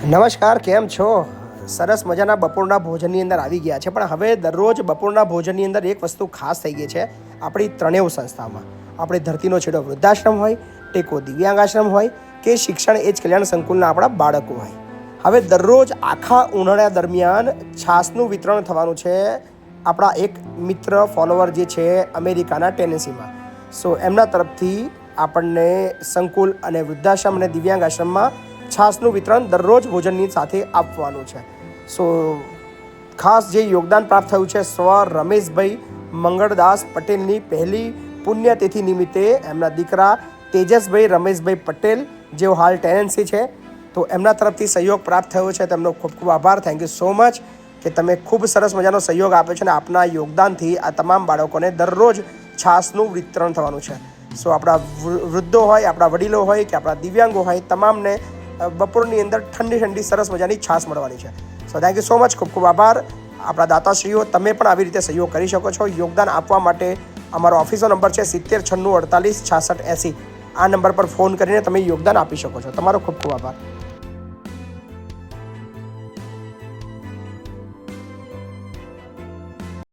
નમસ્કાર, કેમ છો? સરસ મજાના બપોરના ભોજનની અંદર આવી ગયા છે, પણ હવે દરરોજ બપોરના ભોજનની અંદર એક વસ્તુ ખાસ થઈ ગઈ છે આપણી ત્રણેય સંસ્થામાં. આપણે ધરતીનો છેડો વૃદ્ધાશ્રમ હોય, ટેકો દિવ્યાંગ આશ્રમ હોય કે શિક્ષણ એજ કલ્યાણ સંકુલના આપણા બાળકો હોય. હવે દરરોજ આખા ઉનાળા દરમિયાન છાશનું વિતરણ થવાનું છે આપણા એક મિત્ર ફોલોવર જે છે અમેરિકાના ટેનેસીમાં. સો એમના તરફથી આપણને સંકુલ અને વૃદ્ધાશ્રમ અને દિવ્યાંગ આશ્રમમાં છાશનું વિતરણ દરરોજ ભોજનની સાથે આપવાનું છે. સો ખાસ જે યોગદાન પ્રાપ્ત થયું છે સ્વ રમેશભાઈ મંગળદાસ પટેલની પહેલી પુણ્યતિથિ નિમિત્તે એમના દીકરા તેજસભાઈ રમેશભાઈ પટેલ જેઓ હાલ ટેનેન્સી છે, તો એમના તરફથી સહયોગ પ્રાપ્ત થયો છે. તેમનો ખૂબ ખૂબ આભાર. થેન્ક યુ સો મચ કે તમે ખૂબ સરસ મજાનો સહયોગ આપ્યો છે અને આપના યોગદાનથી આ તમામ બાળકોને દરરોજ છાશનું વિતરણ થવાનું છે. સો આપણા વૃદ્ધો હોય, આપણા વડીલો હોય કે આપણા દિવ્યાંગો હોય, તમામને બપોરની અંદર ઠંડી ઠંડી સરસ મજાની છાશ મળવાની છે. So thank you so much, ખૂબ ખૂબ આભાર. આપણા દાતાશ્રીઓ, તમે પણ આવી રીતે સહયોગ કરી શકો છો. યોગદાન આપવા માટે અમારો ઓફિસનો નંબર છે 70 96 48 66 80. આ નંબર પર ફોન કરીને તમે યોગદાન આપી શકો છો. તમારો ખૂબ ખૂબ આભાર.